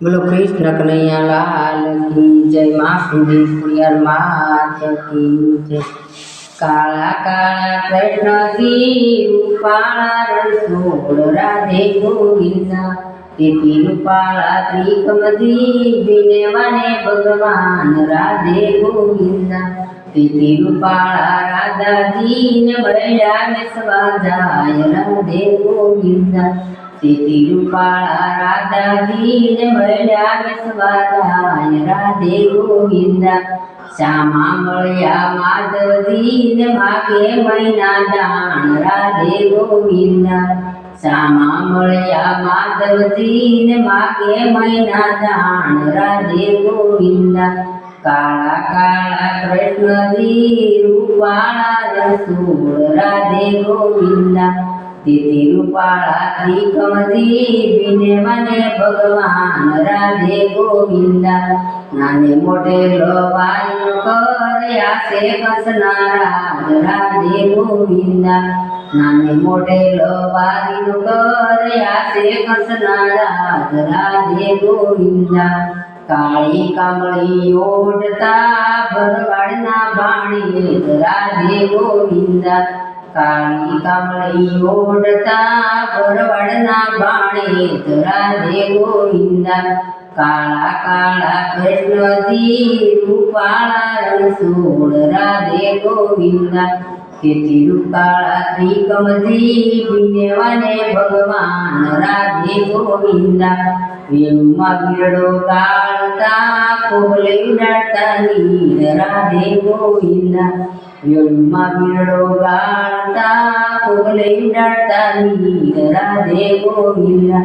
बोलो कृष्ण कन्हैया लाल की जय। माँ सुधी कुड़ियार मात की जय। काला काला कृष्ण जी रूपाला रणछोड़ राधे गोविंदा। तेती रूपाला त्रिकमदी बिने वाने भगवान राधे गोविंदा। तेती रूपाला राधा जी ने बळ्या बेसवा जाय राधे गोविंदा। तेती रूपाला राधाजी ने बळ्या बेसवा जाय राधे गोविंदा। श्यामा मळ्या माधवजी ने मागे मैना दान राधे गोविंदा। श्यामा मळ्या माधवजी ने मागे मैना दान राधे गोविंदा। काळा काळा कृष्णजी रूपाला रणछोड़ राधे गोविंदा। तेती रूपाला त्रिकमदी बिने वाने भगवान राधे गोविंदा। नाने मोठे लोवाई कर आसे कसनारा राधे गोविंदा। नाने मोठे लोवाई कर आसे कसनारा राधे गोविंदा। काळी कांबळी ओढता भरवाडना बाणी राधे गोविंदा। काळी कांबळी ओढता भरवाडना बाणी राधे गोविंदा। काळा काळा कृष्णजी रूपाला रणछोड़ राधे गोविंदा। तेती रूपाला त्रिकमदी बिने वाने भगवान राधे गोविंदा। वेणुमा बिरडो गाळता कोहले उडाडता नीर राधे गोविंदा। वेणुमा बिरडो गाळता कोहले उडाडता नीर राधे गोविंदा।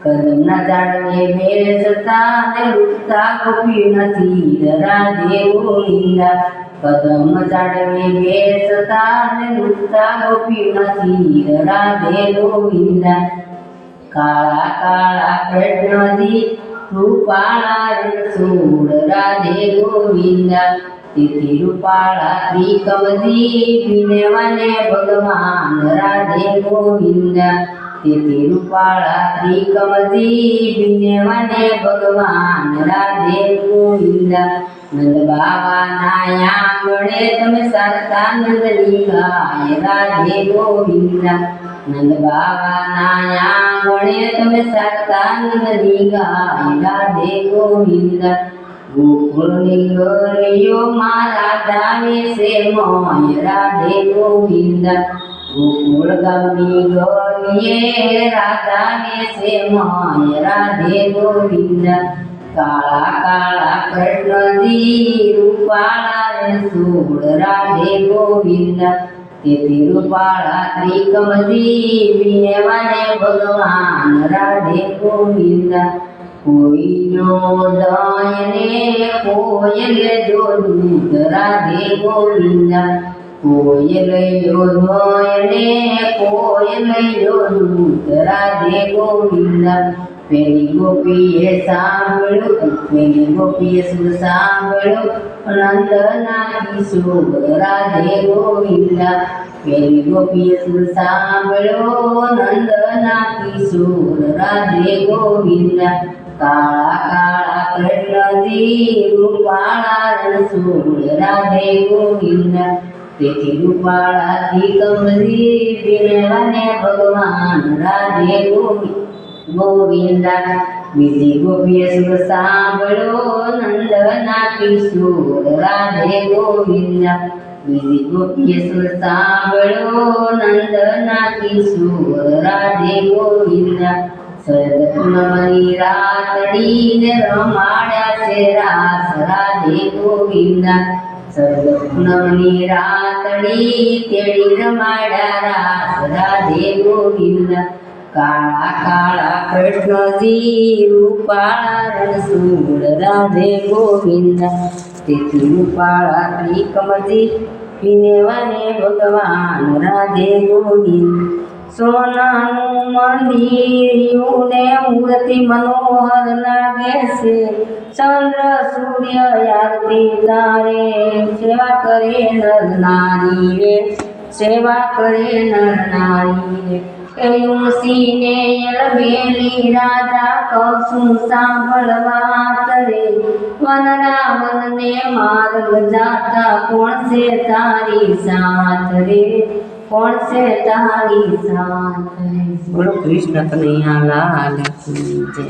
कदमना झाडवे बेसता ने लुटता गोपीना तीर राधे गोविंदा। कदम झाडवे बेसता ने लुटता गोपीना तीर राधे गोविंदा। काळा काळा कृष्णजी रूपाला रणछोड़ राधे गोविंदा। तेती रूपाला त्रिकमदी बिने वाने भगवान राधे गोविंदा। तेती रूपाला त्रिकमदी बिने वाने भगवान राधे गोविंदा। नंद बाबाना आंगणे तमे सारता नंदनी गाय राधे गोविंदा। नंद बाबाना आंगणे तमे सारता नंदनी गाय राधे गोविंदा। गोकुळनी गलियो मा राधा वेसे मोय राधे गोविंदा। गोकुळ गामनी गलिये राधा वेसे मोय राधे गोविंदा। काळा काळा कृष्णजी रूपाला रणछोड़ राधे गोविंदा। तेती रूपाला त्रिकमदी बिने वाने भगवान राधे गोविंदा। कोयलो दयने कोयल जो दूत राधे गोविंदा। कोयल जो दयने कोयल जो दूत राधे गोविंदा। पेली गोपीए सांभळो पेली गोपीए सुर सांभळो नंदना किशोर राधे गोविंदा। पेली गोपीए सुर सांभळो नंदना किशोर राधे गोविंदा। काळा काळा कृष्णजी रूपाला रणछोड़ राधे गोविंदा। तेती रूपाला त्रिकमदी बिने वाने भगवान राधे गोविंदा। बीजी गोपीए सुर सांभळो नंदना किशोर राधे गोविंदा। बीजी गोपीए सुर सांभळो नंदना किशोर राधे गोविंदा। शरद पूनमनी रातडी ने रमाड्या से रास राधे गोविंदा। शरद पूनमनी रातडी तेडी रमाड्या रास राधे गोविंदा। काळा काळा कृष्णजी रूपाला रणछोड़ राधे गोविंदा। तेती रूपाला त्रिकमदी बिने वाने भगवान राधे गोविंदा। सोनानु मंदिर ने मूर्ति मनोहर लागे से। चंद्र सूर्य आरती तारे सेवा करे नर नारी रे। सेवा करे नर नारी रे। કહ્યું સિંહને બેલી રાધા કહું છું સાંભળવા તરે વનરાવનને માર્ગ જાતા કોણ છે તારી સાથ રે કોણ છે તારી સાથ રે. બોલો કૃષ્ણ કનૈયા લાલ કી જય.